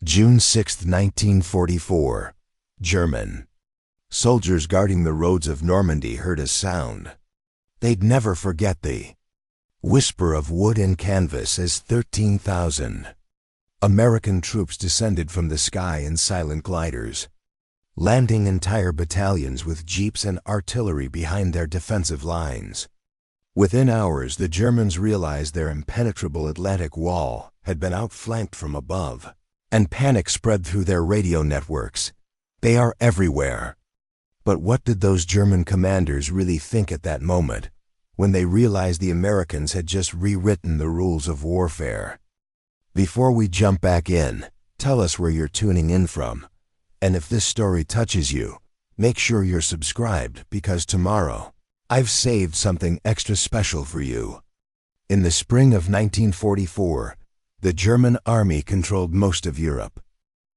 June 6, 1944. German. Soldiers guarding the roads of Normandy heard a sound. They'd never forget the whisper of wood and canvas as 13,000 American troops descended from the sky in silent gliders, landing entire battalions with jeeps and artillery behind their defensive lines. Within hours, the Germans realized their impenetrable Atlantic wall had been outflanked from above, and panic spread through their radio networks. They are everywhere. But what did those German commanders really think at that moment, when they realized the Americans had just rewritten the rules of warfare? Before we jump back in, tell us where you're tuning in from. And if this story touches you, make sure you're subscribed, because tomorrow, I've saved something extra special for you. In the spring of 1944, the German army controlled most of Europe.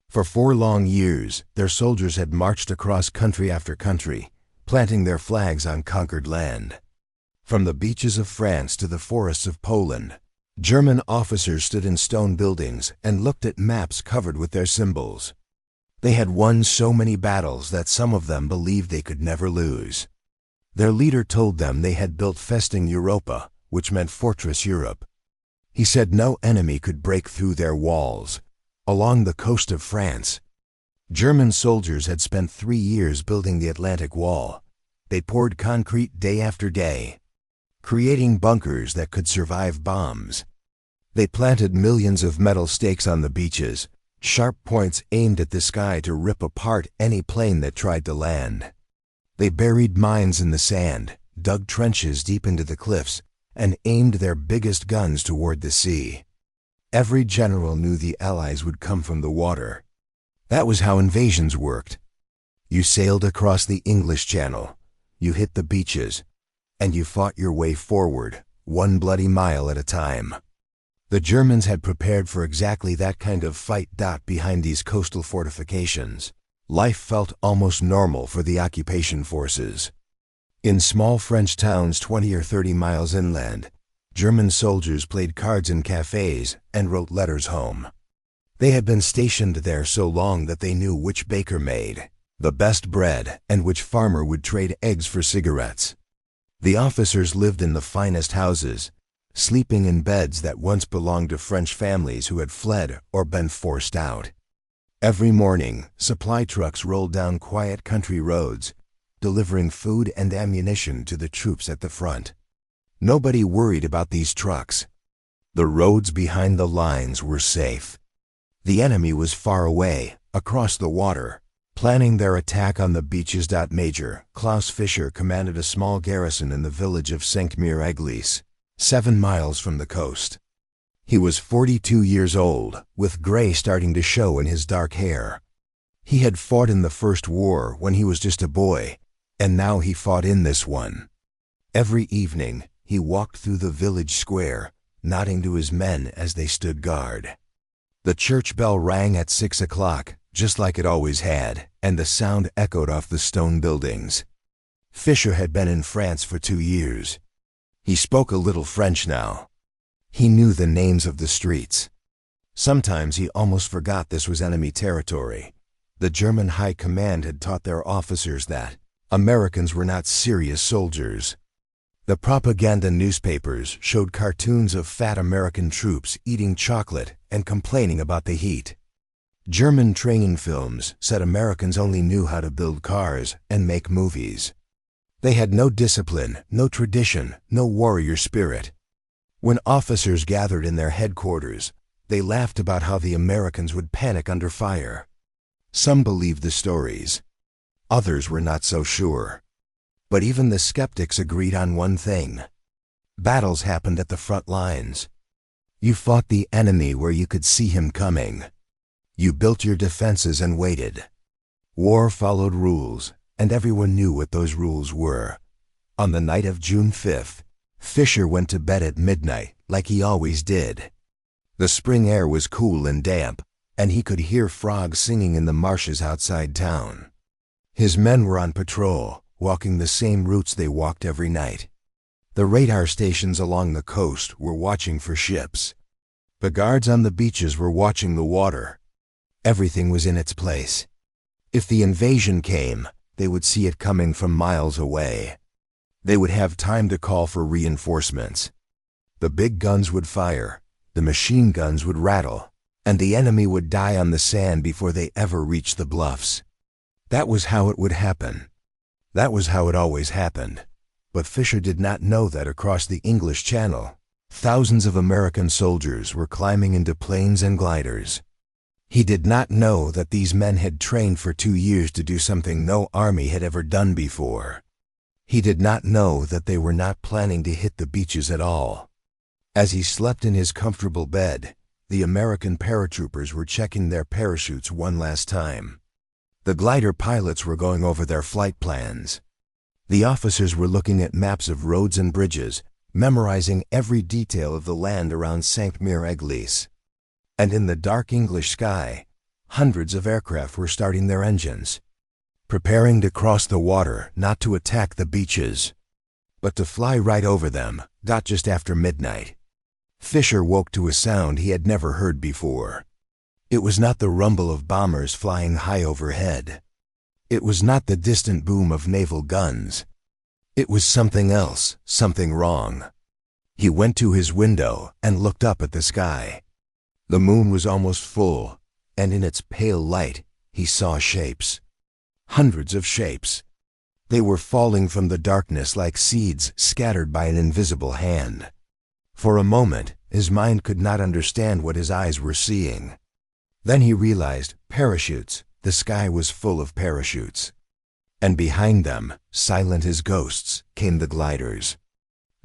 For 4 long years, their soldiers had marched across country after country, planting their flags on conquered land. From the beaches of France to the forests of Poland, German officers stood in stone buildings and looked at maps covered with their symbols. They had won so many battles that some of them believed they could never lose. Their leader told them they had built Festung Europa, which meant Fortress Europe. He said no enemy could break through their walls. Along the coast of France, German soldiers had spent 3 years building the Atlantic Wall. They poured concrete day after day, creating bunkers that could survive bombs. They planted millions of metal stakes on the beaches, sharp points aimed at the sky to rip apart any plane that tried to land. They buried mines in the sand, dug trenches deep into the cliffs, and aimed their biggest guns toward the sea. Every general knew the Allies would come from the water. That was how invasions worked. You sailed across the English Channel, you hit the beaches, and you fought your way forward, 1 bloody mile at a time. The Germans had prepared for exactly that kind of fight. Behind these coastal fortifications, life felt almost normal for the occupation forces. In small French towns 20 or 30 miles inland, German soldiers played cards in cafes and wrote letters home. They had been stationed there so long that they knew which baker made the best bread and which farmer would trade eggs for cigarettes. The officers lived in the finest houses, sleeping in beds that once belonged to French families who had fled or been forced out. Every morning, supply trucks rolled down quiet country roads, delivering food and ammunition to the troops at the front. Nobody worried about these trucks. The roads behind the lines were safe. The enemy was far away, across the water, planning their attack on the beaches. Major Klaus Fischer commanded a small garrison in the village of Saint-Mir-Église, 7 miles from the coast. He was 42 years old, with gray starting to show in his dark hair. He had fought in the First War when he was just a boy, and now he fought in this one. Every evening, he walked through the village square, nodding to his men as they stood guard. The church bell rang at 6 o'clock, just like it always had, and the sound echoed off the stone buildings. Fischer had been in France for 2 years. He spoke a little French now. He knew the names of the streets. Sometimes he almost forgot this was enemy territory. The German high command had taught their officers that Americans were not serious soldiers. The propaganda newspapers showed cartoons of fat American troops eating chocolate and complaining about the heat. German training films said Americans only knew how to build cars and make movies. They had no discipline, no tradition, no warrior spirit. When officers gathered in their headquarters, they laughed about how the Americans would panic under fire. Some believed the stories. Others were not so sure. But even the skeptics agreed on one thing. Battles happened at the front lines. You fought the enemy where you could see him coming. You built your defenses and waited. War followed rules, and everyone knew what those rules were. On the night of June 5th, Fischer went to bed at midnight, like he always did. The spring air was cool and damp, and he could hear frogs singing in the marshes outside town. His men were on patrol, walking the same routes they walked every night. The radar stations along the coast were watching for ships. The guards on the beaches were watching the water. Everything was in its place. If the invasion came, they would see it coming from miles away. They would have time to call for reinforcements. The big guns would fire, the machine guns would rattle, and the enemy would die on the sand before they ever reached the bluffs. That was how it would happen. That was how it always happened. But Fisher did not know that across the English Channel, thousands of American soldiers were climbing into planes and gliders. He did not know that these men had trained for 2 years to do something no army had ever done before. He did not know that they were not planning to hit the beaches at all. As he slept in his comfortable bed, the American paratroopers were checking their parachutes one last time. The glider pilots were going over their flight plans. The officers were looking at maps of roads and bridges, memorizing every detail of the land around Sainte-Mère-Église. And in the dark English sky, hundreds of aircraft were starting their engines, preparing to cross the water, not to attack the beaches, but to fly right over them, just after midnight. Fisher woke to a sound he had never heard before. It was not the rumble of bombers flying high overhead. It was not the distant boom of naval guns. It was something else, something wrong. He went to his window and looked up at the sky. The moon was almost full, and in its pale light, he saw shapes. Hundreds of shapes. They were falling from the darkness like seeds scattered by an invisible hand. For a moment, his mind could not understand what his eyes were seeing. Then he realized parachutes. The sky was full of parachutes. And behind them, silent as ghosts, came the gliders.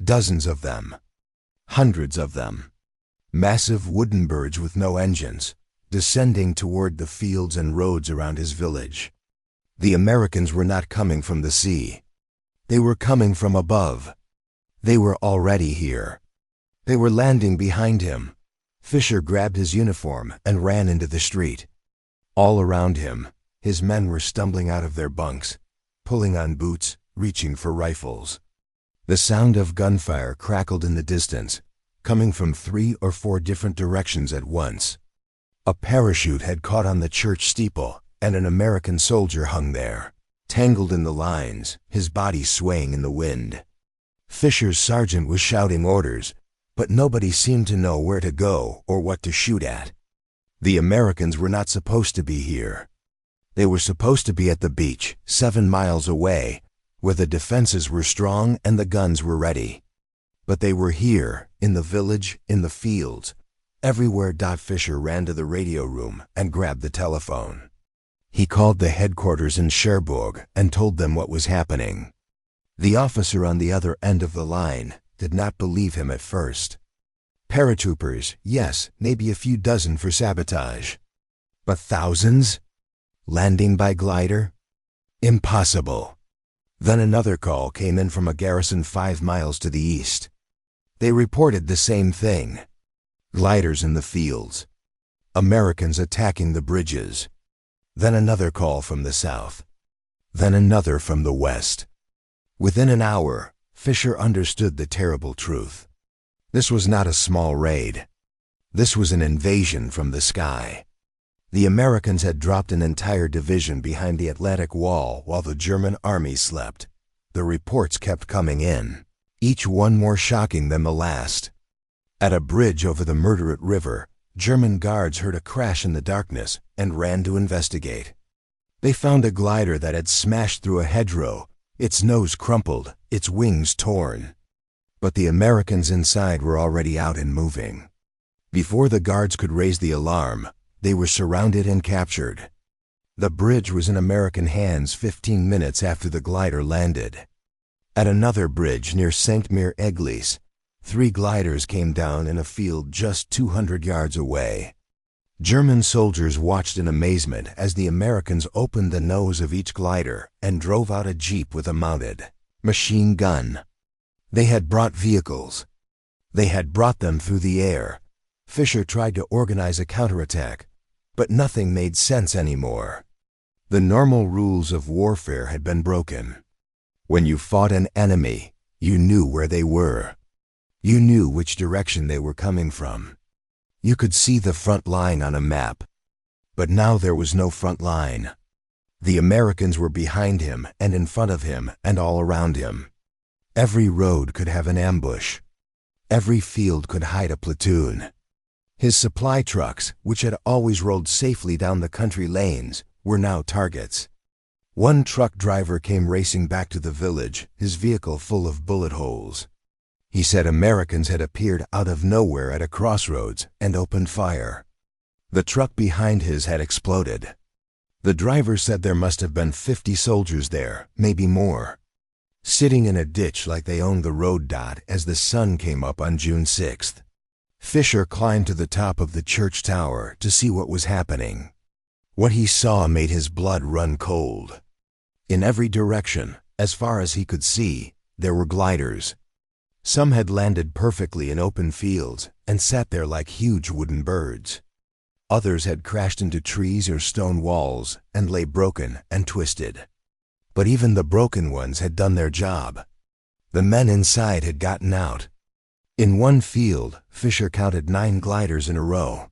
Dozens of them. Hundreds of them. Massive wooden birds with no engines, descending toward the fields and roads around his village. The Americans were not coming from the sea. They were coming from above. They were already here. They were landing behind him. Fisher grabbed his uniform and ran into the street. All around him, his men were stumbling out of their bunks, pulling on boots, reaching for rifles. The sound of gunfire crackled in the distance, coming from 3 or 4 different directions at once. A parachute had caught on the church steeple, and an American soldier hung there, tangled in the lines, his body swaying in the wind. Fisher's sergeant was shouting orders, but nobody seemed to know where to go or what to shoot at. The Americans were not supposed to be here. They were supposed to be at the beach, 7 miles away, where the defenses were strong and the guns were ready. But they were here, in the village, in the fields, everywhere. Fisher ran to the radio room and grabbed the telephone. He called the headquarters in Cherbourg and told them what was happening. The officer on the other end of the line did not believe him at first. Paratroopers, yes, maybe a few dozen for sabotage. But thousands? Landing by glider? Impossible. Then another call came in from a garrison 5 miles to the east. They reported the same thing. Gliders in the fields. Americans attacking the bridges. Then another call from the south. Then another from the west. Within an hour, Fisher understood the terrible truth. This was not a small raid. This was an invasion from the sky. The Americans had dropped an entire division behind the Atlantic Wall while the German army slept. The reports kept coming in, each one more shocking than the last. At a bridge over the Murderate River, German guards heard a crash in the darkness and ran to investigate. They found a glider that had smashed through a hedgerow, its nose crumpled, its wings torn. But the Americans inside were already out and moving. Before the guards could raise the alarm, they were surrounded and captured. The bridge was in American hands 15 minutes after the glider landed. At another bridge near Sainte-Mère-Église, 3 gliders came down in a field just 200 yards away. German soldiers watched in amazement as the Americans opened the nose of each glider and drove out a jeep with a mounted machine gun. They had brought vehicles. They had brought them through the air. Fisher tried to organize a counterattack, but nothing made sense anymore. The normal rules of warfare had been broken. When you fought an enemy, you knew where they were. You knew which direction they were coming from. You could see the front line on a map. But now there was no front line. The Americans were behind him and in front of him and all around him. Every road could have an ambush. Every field could hide a platoon. His supply trucks, which had always rolled safely down the country lanes, were now targets. One truck driver came racing back to the village, his vehicle full of bullet holes. He said Americans had appeared out of nowhere at a crossroads and opened fire. The truck behind his had exploded. The driver said there must have been 50 soldiers there, maybe more, sitting in a ditch like they owned the road. As the sun came up on June 6th, Fisher climbed to the top of the church tower to see what was happening. What he saw made his blood run cold. In every direction, as far as he could see, there were gliders. Some had landed perfectly in open fields and sat there like huge wooden birds. Others had crashed into trees or stone walls and lay broken and twisted. But even the broken ones had done their job. The men inside had gotten out. In one field, Fisher counted 9 gliders in a row.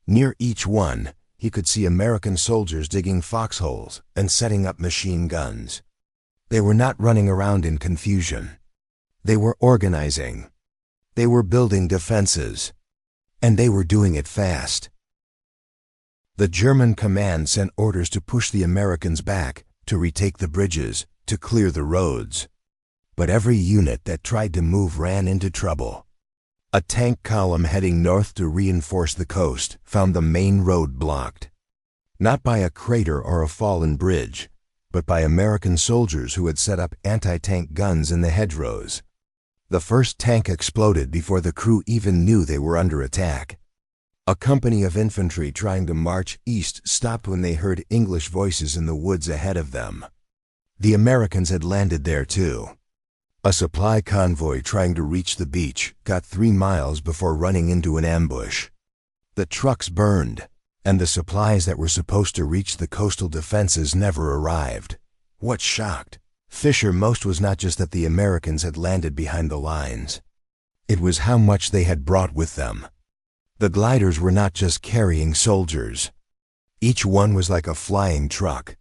Near each one, he could see American soldiers digging foxholes and setting up machine guns. They were not running around in confusion. They were organizing. They were building defenses. And they were doing it fast. The German command sent orders to push the Americans back, to retake the bridges, to clear the roads. But every unit that tried to move ran into trouble. A tank column heading north to reinforce the coast found the main road blocked. Not by a crater or a fallen bridge, but by American soldiers who had set up anti-tank guns in the hedgerows. The first tank exploded before the crew even knew they were under attack. A company of infantry trying to march east stopped when they heard English voices in the woods ahead of them. The Americans had landed there too. A supply convoy trying to reach the beach got 3 miles before running into an ambush. The trucks burned, and the supplies that were supposed to reach the coastal defenses never arrived. What shocked Fisher most was not just that the Americans had landed behind the lines. It was how much they had brought with them. The gliders were not just carrying soldiers. Each one was like a flying truck.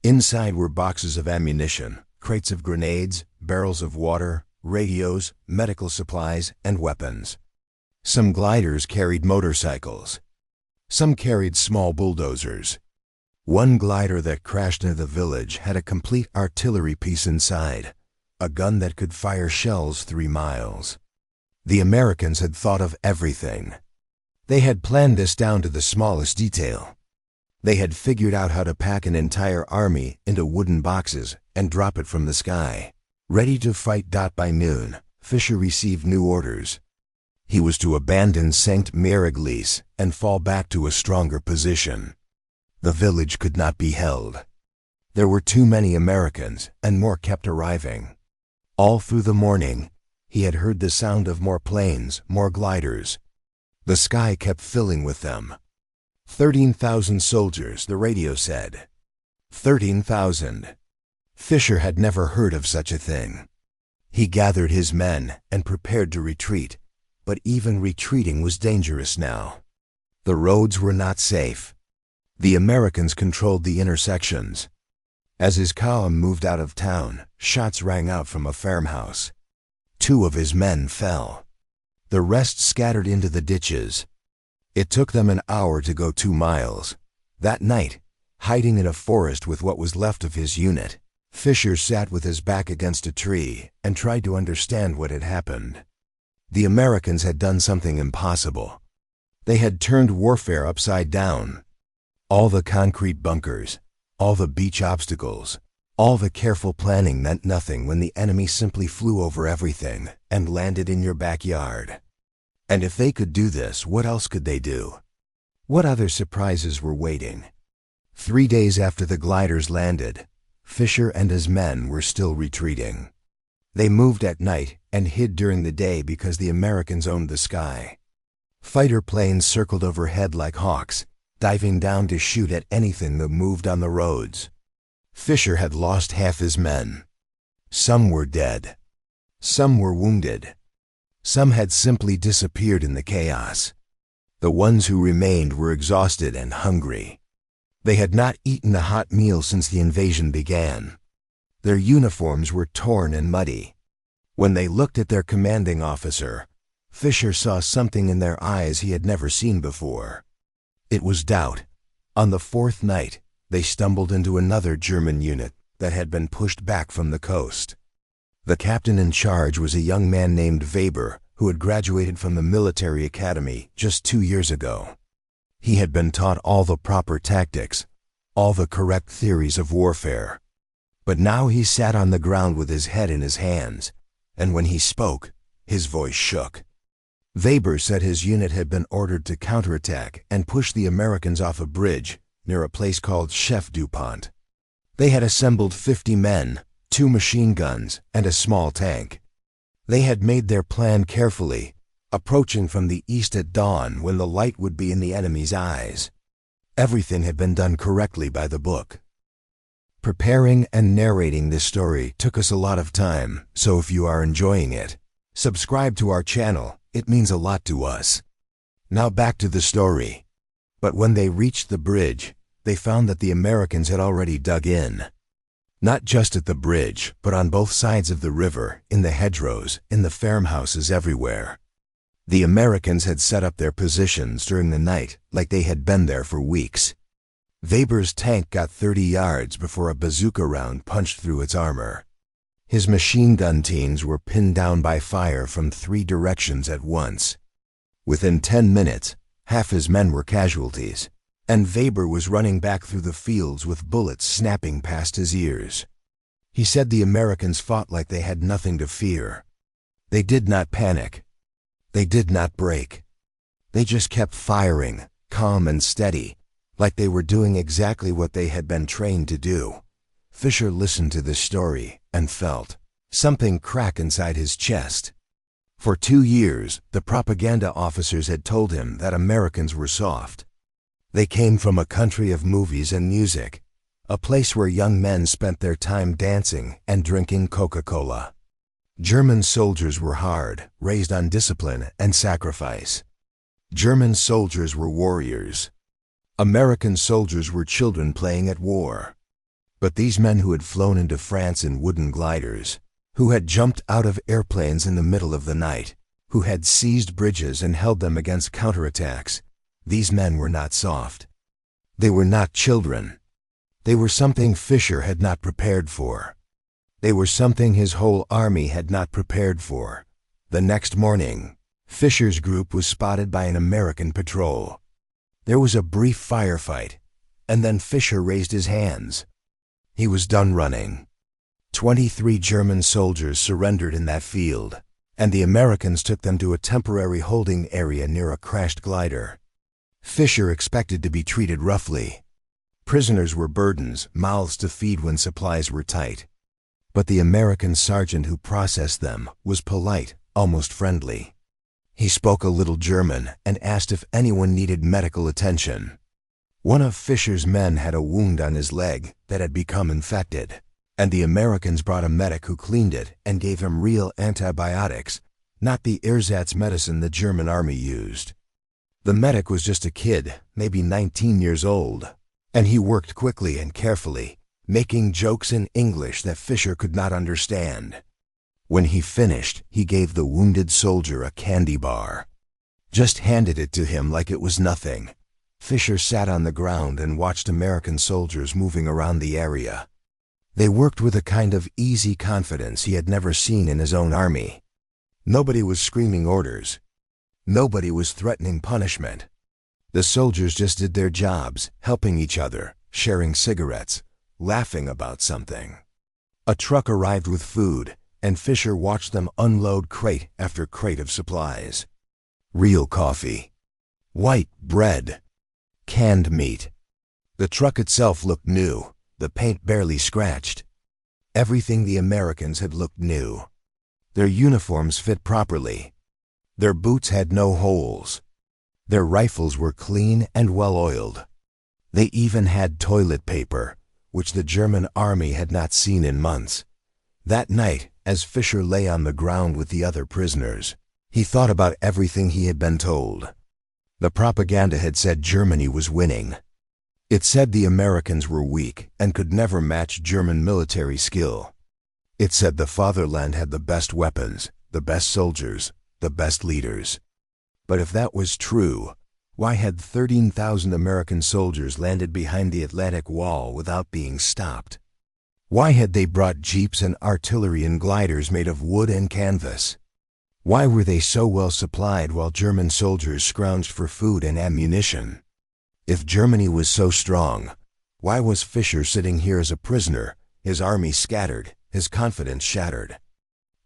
Inside were boxes of ammunition, crates of grenades, barrels of water, radios, medical supplies, and weapons. Some gliders carried motorcycles. Some carried small bulldozers. One glider that crashed into the village had a complete artillery piece inside, a gun that could fire shells 3 miles. The Americans had thought of everything. They had planned this down to the smallest detail. They had figured out how to pack an entire army into wooden boxes and drop it from the sky. Ready to fight. By noon, Fisher received new orders. He was to abandon St. Mère-Église and fall back to a stronger position. The village could not be held. There were too many Americans, and more kept arriving. All through the morning, he had heard the sound of more planes, more gliders. The sky kept filling with them. 13,000 soldiers, the radio said. 13,000. Fisher had never heard of such a thing. He gathered his men and prepared to retreat, but even retreating was dangerous now. The roads were not safe. The Americans controlled the intersections. As his column moved out of town, shots rang out from a farmhouse. 2 of his men fell. The rest scattered into the ditches. It took them an hour to go 2 miles. That night, hiding in a forest with what was left of his unit, Fisher sat with his back against a tree and tried to understand what had happened. The Americans had done something impossible. They had turned warfare upside down. All the concrete bunkers, all the beach obstacles, all the careful planning meant nothing when the enemy simply flew over everything and landed in your backyard. And if they could do this, what else could they do? What other surprises were waiting? 3 days after the gliders landed, Fisher and his men were still retreating. They moved at night and hid during the day because the Americans owned the sky. Fighter planes circled overhead like hawks, diving down to shoot at anything that moved on the roads. Fisher had lost half his men. Some were dead. Some were wounded. Some had simply disappeared in the chaos. The ones who remained were exhausted and hungry. They had not eaten a hot meal since the invasion began. Their uniforms were torn and muddy. When they looked at their commanding officer, Fisher saw something in their eyes he had never seen before. It was doubt. On the fourth night, they stumbled into another German unit that had been pushed back from the coast. The captain in charge was a young man named Weber, who had graduated from the military academy just 2 years ago. He had been taught all the proper tactics, all the correct theories of warfare. But now he sat on the ground with his head in his hands, and when he spoke, his voice shook. Weber said his unit had been ordered to counterattack and push the Americans off a bridge near a place called Chef DuPont. They had assembled 50 men, 2 machine guns, and a small tank. They had made their plan carefully, approaching from the east at dawn when the light would be in the enemy's eyes. Everything had been done correctly by the book. Preparing and narrating this story took us a lot of time, so if you are enjoying it, subscribe to our channel. It means a lot to us. Now back to the story. But when they reached the bridge, they found that the Americans had already dug in. Not just at the bridge, but on both sides of the river, in the hedgerows, in the farmhouses everywhere. The Americans had set up their positions during the night like they had been there for weeks. Weber's tank got 30 yards before a bazooka round punched through its armor. His machine gun teams were pinned down by fire from 3 directions at once. Within 10 minutes, half his men were casualties, and Weber was running back through the fields with bullets snapping past his ears. He said the Americans fought like they had nothing to fear. They did not panic. They did not break. They just kept firing, calm and steady, like they were doing exactly what they had been trained to do. Fisher listened to this story and felt something crack inside his chest. For 2 years, the propaganda officers had told him that Americans were soft. They came from a country of movies and music, a place where young men spent their time dancing and drinking Coca-Cola. German soldiers were hard, raised on discipline and sacrifice. German soldiers were warriors. American soldiers were children playing at war. But these men who had flown into France in wooden gliders, who had jumped out of airplanes in the middle of the night, who had seized bridges and held them against counterattacks, these men were not soft. They were not children. They were something Fisher had not prepared for. They were something his whole army had not prepared for. The next morning, Fisher's group was spotted by an American patrol. There was a brief firefight, and then Fisher raised his hands. He was done running. 23 German soldiers surrendered in that field, and the Americans took them to a temporary holding area near a crashed glider. Fisher expected to be treated roughly. Prisoners were burdens, mouths to feed when supplies were tight. But the American sergeant who processed them was polite, almost friendly. He spoke a little German and asked if anyone needed medical attention. One of Fisher's men had a wound on his leg that had become infected, and the Americans brought a medic who cleaned it and gave him real antibiotics, not the ersatz medicine the German army used. The medic was just a kid, maybe 19 years old, and he worked quickly and carefully, making jokes in English that Fisher could not understand. When he finished, he gave the wounded soldier a candy bar. Just handed it to him like it was nothing. Fisher sat on the ground and watched American soldiers moving around the area. They worked with a kind of easy confidence he had never seen in his own army. Nobody was screaming orders. Nobody was threatening punishment. The soldiers just did their jobs, helping each other, sharing cigarettes, laughing about something. A truck arrived with food, and Fisher watched them unload crate after crate of supplies. Real coffee. White bread. Canned meat. The truck itself looked new, the paint barely scratched. Everything the Americans had looked new. Their uniforms fit properly. Their boots had no holes. Their rifles were clean and well-oiled. They even had toilet paper, which the German army had not seen in months. That night, as Fisher lay on the ground with the other prisoners, he thought about everything he had been told. The propaganda had said Germany was winning. It said the Americans were weak and could never match German military skill. It said the fatherland had the best weapons, the best soldiers, the best leaders. But if that was true, why had 13,000 American soldiers landed behind the Atlantic Wall without being stopped? Why had they brought jeeps and artillery and gliders made of wood and canvas? Why were they so well supplied while German soldiers scrounged for food and ammunition? If Germany was so strong, why was Fischer sitting here as a prisoner, his army scattered, his confidence shattered?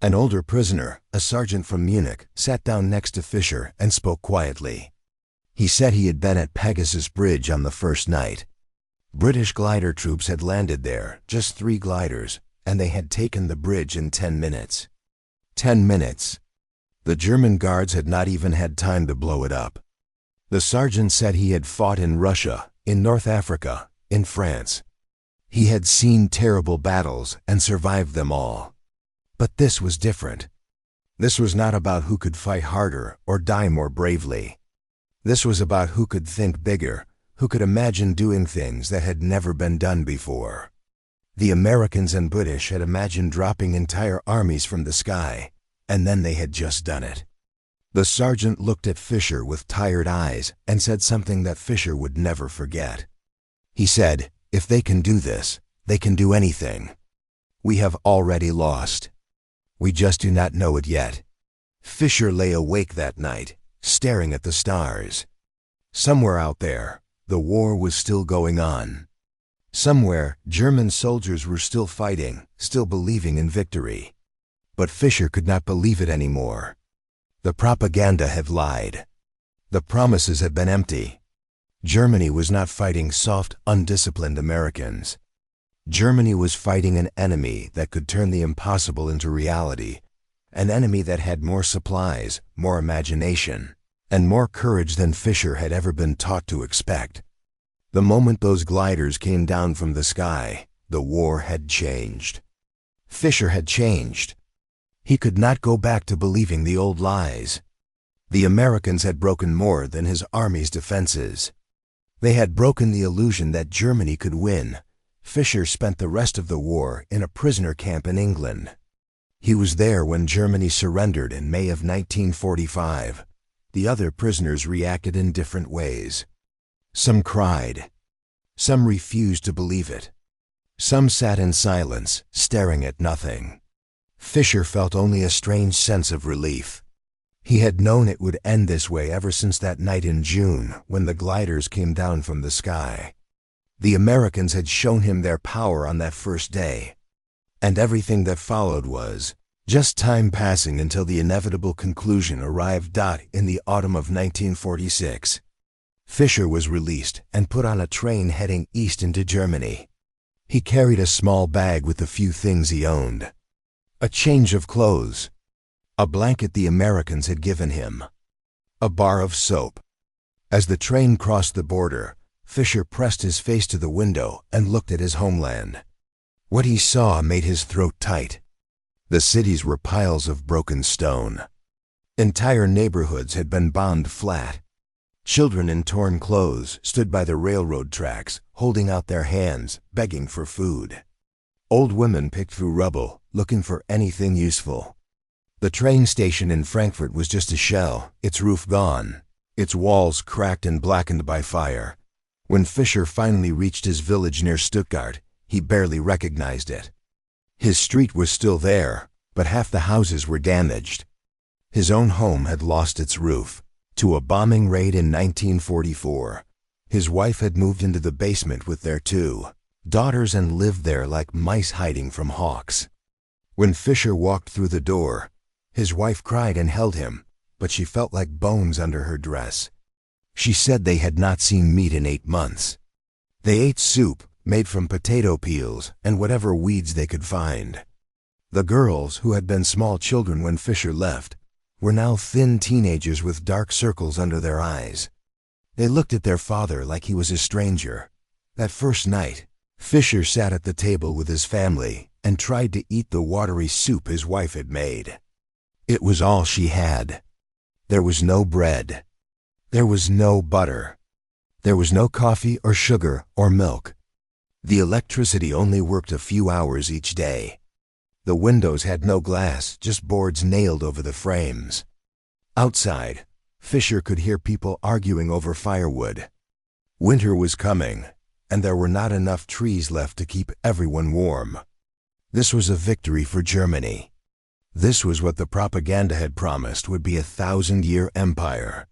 An older prisoner, a sergeant from Munich, sat down next to Fischer and spoke quietly. He said he had been at Pegasus Bridge on the first night. British glider troops had landed there, just 3 gliders, and they had taken the bridge in 10 minutes. 10 minutes. The German guards had not even had time to blow it up. The sergeant said he had fought in Russia, in North Africa, in France. He had seen terrible battles and survived them all. But this was different. This was not about who could fight harder or die more bravely. This was about who could think bigger, who could imagine doing things that had never been done before. The Americans and British had imagined dropping entire armies from the sky, and then they had just done it. The sergeant looked at Fischer with tired eyes and said something that Fischer would never forget. He said, "If they can do this, they can do anything. We have already lost. We just do not know it yet." Fischer lay awake that night, staring at the stars. Somewhere out there, the war was still going on. Somewhere, German soldiers were still fighting, still believing in victory. But Fischer could not believe it anymore. The propaganda had lied. The promises had been empty. Germany was not fighting soft, undisciplined Americans. Germany was fighting an enemy that could turn the impossible into reality, an enemy that had more supplies, more imagination, and more courage than Fischer had ever been taught to expect. The moment those gliders came down from the sky, the war had changed. Fischer had changed. He could not go back to believing the old lies. The Americans had broken more than his army's defenses. They had broken the illusion that Germany could win. Fischer spent the rest of the war in a prisoner camp in England. He was there when Germany surrendered in May of 1945. The other prisoners reacted in different ways. Some cried. Some refused to believe it. Some sat in silence, staring at nothing. Fischer felt only a strange sense of relief. He had known it would end this way ever since that night in June when the gliders came down from the sky. The Americans had shown him their power on that first day. And everything that followed was just time passing until the inevitable conclusion arrived. In the autumn of 1946. Fischer was released and put on a train heading east into Germany. He carried a small bag with the few things he owned. A change of clothes. A blanket the Americans had given him. A bar of soap. As the train crossed the border, Fischer pressed his face to the window and looked at his homeland. What he saw made his throat tight. The cities were piles of broken stone. Entire neighborhoods had been bombed flat. Children in torn clothes stood by the railroad tracks, holding out their hands, begging for food. Old women picked through rubble, looking for anything useful. The train station in Frankfurt was just a shell, its roof gone, its walls cracked and blackened by fire. When Fischer finally reached his village near Stuttgart, he barely recognized it. His street was still there, but half the houses were damaged. His own home had lost its roof to a bombing raid in 1944. His wife had moved into the basement with their 2 daughters and lived there like mice hiding from hawks. When Fischer walked through the door, his wife cried and held him, but she felt like bones under her dress. She said they had not seen meat in 8 months. They ate soup made from potato peels and whatever weeds they could find. The girls, who had been small children when Fischer left, were now thin teenagers with dark circles under their eyes. They looked at their father like he was a stranger. That first night, Fischer sat at the table with his family and tried to eat the watery soup his wife had made. It was all she had. There was no bread. There was no butter. There was no coffee or sugar or milk. The electricity only worked a few hours each day. The windows had no glass, just boards nailed over the frames. Outside, Fisher could hear people arguing over firewood. Winter was coming, and there were not enough trees left to keep everyone warm. This was a victory for Germany. This was what the propaganda had promised would be a 1,000-year empire.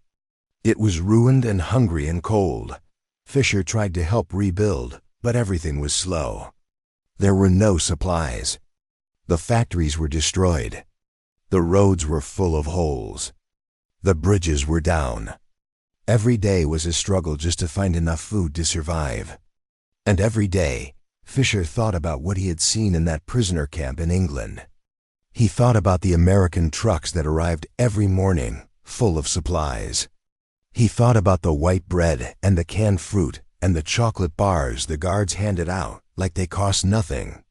It was ruined and hungry and cold. Fisher tried to help rebuild, but everything was slow. There were no supplies. The factories were destroyed. The roads were full of holes. The bridges were down. Every day was a struggle just to find enough food to survive. And every day, Fisher thought about what he had seen in that prisoner camp in England. He thought about the American trucks that arrived every morning, full of supplies. He thought about the white bread and the canned fruit and the chocolate bars the guards handed out like they cost nothing.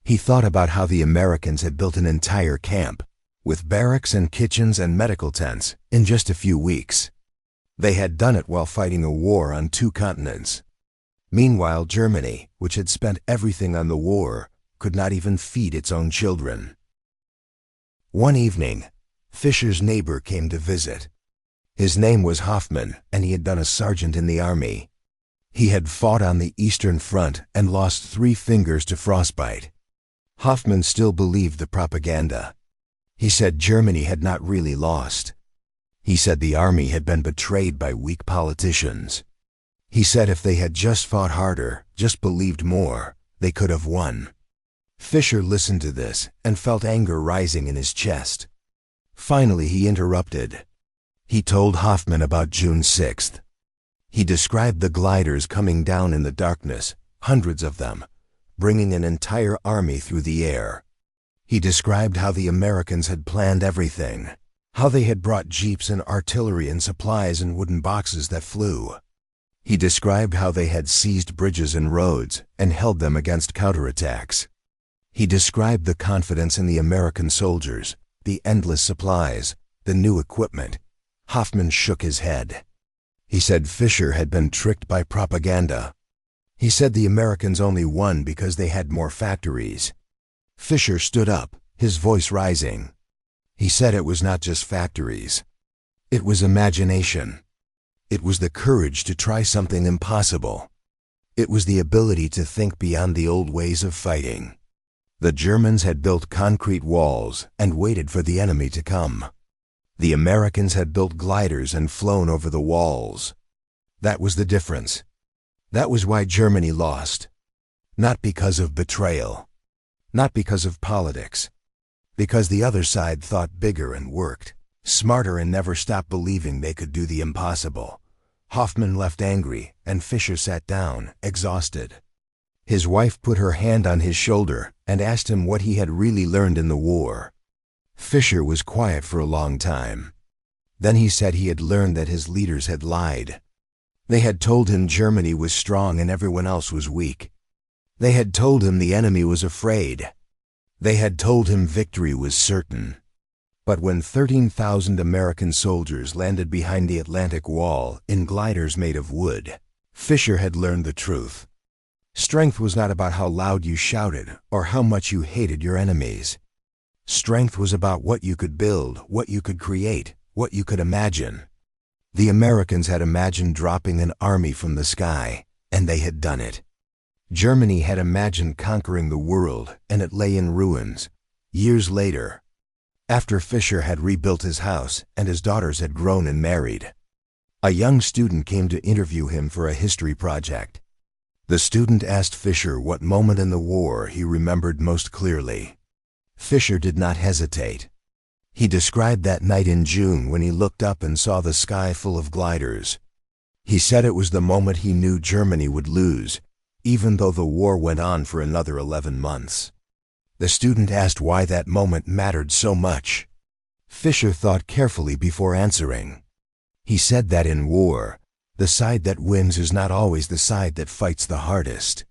He thought about how the Americans had built an entire camp, with barracks and kitchens and medical tents, in just a few weeks. They had done it while fighting a war on 2 continents. Meanwhile, Germany, which had spent everything on the war, could not even feed its own children. One evening, Fisher's neighbor came to visit. His name was Hoffman, and he had been a sergeant in the army. He had fought on the Eastern Front and lost 3 fingers to frostbite. Hoffman still believed the propaganda. He said Germany had not really lost. He said the army had been betrayed by weak politicians. He said if they had just fought harder, just believed more, they could have won. Fisher listened to this and felt anger rising in his chest. Finally, he interrupted. He told Hoffman about June 6th. He described the gliders coming down in the darkness, hundreds of them, bringing an entire army through the air. He described how the Americans had planned everything, how they had brought jeeps and artillery and supplies in wooden boxes that flew. He described how they had seized bridges and roads and held them against counterattacks. He described the confidence in the American soldiers, the endless supplies, the new equipment. Hoffman shook his head. He said Fisher had been tricked by propaganda. He said the Americans only won because they had more factories. Fisher stood up, his voice rising. He said it was not just factories. It was imagination. It was the courage to try something impossible. It was the ability to think beyond the old ways of fighting. The Germans had built concrete walls and waited for the enemy to come. The Americans had built gliders and flown over the walls. That was the difference. That was why Germany lost. Not because of betrayal. Not because of politics. Because the other side thought bigger and worked smarter and never stopped believing they could do the impossible. Hoffman left angry, and Fisher sat down, exhausted. His wife put her hand on his shoulder and asked him what he had really learned in the war. Fisher was quiet for a long time. Then he said he had learned that his leaders had lied. They had told him Germany was strong and everyone else was weak. They had told him the enemy was afraid. They had told him victory was certain. But when 13,000 American soldiers landed behind the Atlantic Wall in gliders made of wood, Fisher had learned the truth. Strength was not about how loud you shouted or how much you hated your enemies. Strength was about what you could build, what you could create, what you could imagine. The Americans had imagined dropping an army from the sky, and they had done it. Germany had imagined conquering the world, and it lay in ruins. Years later, after Fisher had rebuilt his house and his daughters had grown and married, a young student came to interview him for a history project. The student asked Fisher what moment in the war he remembered most clearly. Fisher did not hesitate. He described that night in June when he looked up and saw the sky full of gliders. He said it was the moment he knew Germany would lose, even though the war went on for another 11 months. The student asked why that moment mattered so much. Fisher thought carefully before answering. He said that in war, the side that wins is not always the side that fights the hardest.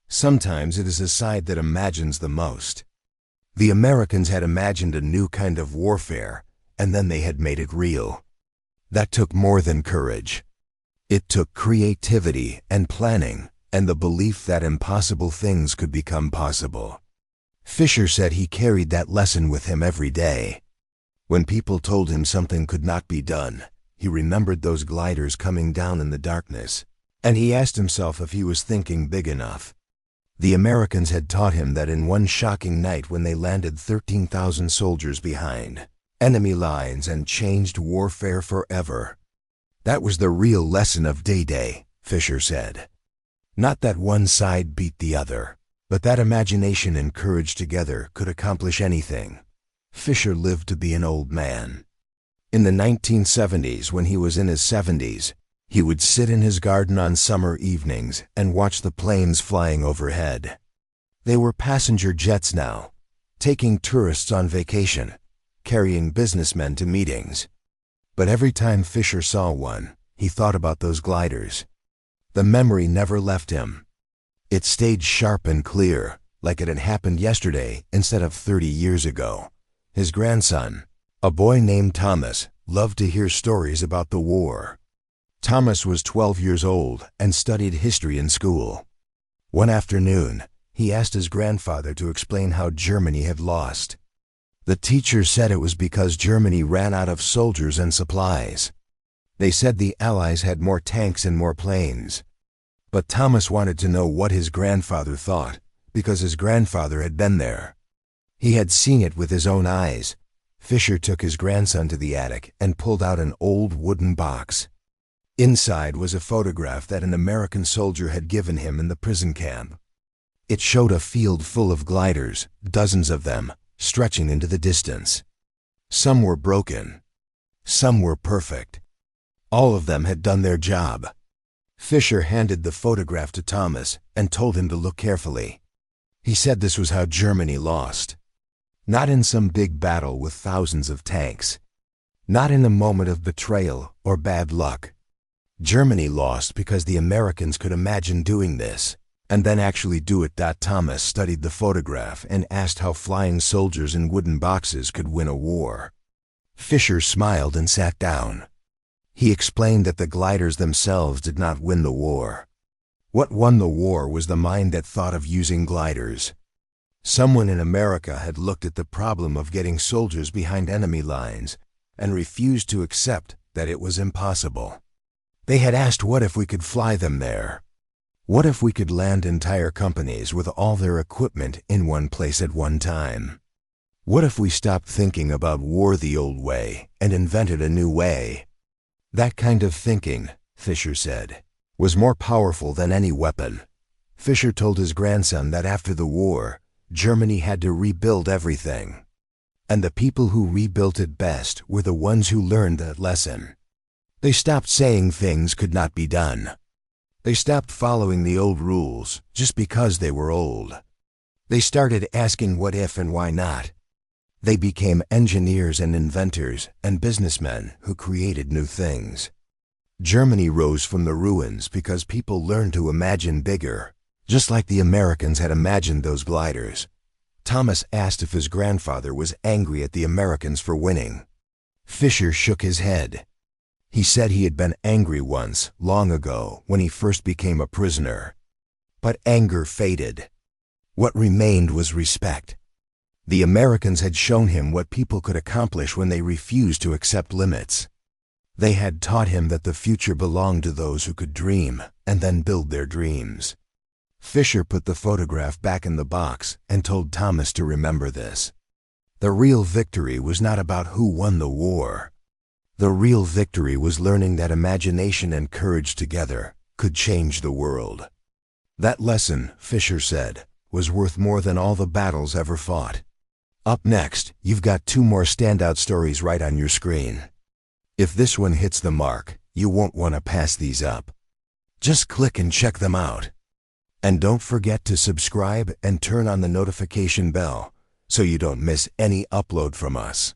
Sometimes it is the side that imagines the most. The Americans had imagined a new kind of warfare, and then they had made it real. That took more than courage. It took creativity and planning, and the belief that impossible things could become possible. Fisher said he carried that lesson with him every day. When people told him something could not be done, he remembered those gliders coming down in the darkness, and he asked himself if he was thinking big enough. The Americans had taught him that in one shocking night when they landed 13,000 soldiers behind enemy lines and changed warfare forever. That was the real lesson of D-Day, Fisher said. Not that one side beat the other, but that imagination and courage together could accomplish anything. Fisher lived to be an old man. In the 1970s, when he was in his 70s, he would sit in his garden on summer evenings and watch the planes flying overhead. They were passenger jets now, taking tourists on vacation, carrying businessmen to meetings. But every time Fisher saw one, he thought about those gliders. The memory never left him. It stayed sharp and clear, like it had happened yesterday instead of 30 years ago. His grandson, a boy named Thomas, loved to hear stories about the war. Thomas was 12 years old and studied history in school. One afternoon, he asked his grandfather to explain how Germany had lost. The teacher said it was because Germany ran out of soldiers and supplies. They said the Allies had more tanks and more planes. But Thomas wanted to know what his grandfather thought, because his grandfather had been there. He had seen it with his own eyes. Fisher took his grandson to the attic and pulled out an old wooden box. Inside was a photograph that an American soldier had given him in the prison camp. It showed a field full of gliders, dozens of them, stretching into the distance. Some were broken. Some were perfect. All of them had done their job. Fisher handed the photograph to Thomas and told him to look carefully. He said this was how Germany lost. Not in some big battle with thousands of tanks. Not in a moment of betrayal or bad luck. Germany lost because the Americans could imagine doing this, and then actually do it. Thomas studied the photograph and asked how flying soldiers in wooden boxes could win a war. Fisher smiled and sat down. He explained that the gliders themselves did not win the war. What won the war was the mind that thought of using gliders. Someone in America had looked at the problem of getting soldiers behind enemy lines and refused to accept that it was impossible. They had asked, what if we could fly them there? What if we could land entire companies with all their equipment in one place at one time? What if we stopped thinking about war the old way and invented a new way? That kind of thinking, Fisher said, was more powerful than any weapon. Fisher told his grandson that after the war, Germany had to rebuild everything. And the people who rebuilt it best were the ones who learned that lesson. They stopped saying things could not be done. They stopped following the old rules just because they were old. They started asking what if and why not. They became engineers and inventors and businessmen who created new things. Germany rose from the ruins because people learned to imagine bigger, just like the Americans had imagined those gliders. Thomas asked if his grandfather was angry at the Americans for winning. Fisher shook his head. He said he had been angry once, long ago, when he first became a prisoner. But anger faded. What remained was respect. The Americans had shown him what people could accomplish when they refused to accept limits. They had taught him that the future belonged to those who could dream and then build their dreams. Fisher put the photograph back in the box and told Thomas to remember this. The real victory was not about who won the war. The real victory was learning that imagination and courage together could change the world. That lesson, Fisher said, was worth more than all the battles ever fought. Up next, you've got 2 more standout stories right on your screen. If this one hits the mark, you won't want to pass these up. Just click and check them out. And don't forget to subscribe and turn on the notification bell so you don't miss any upload from us.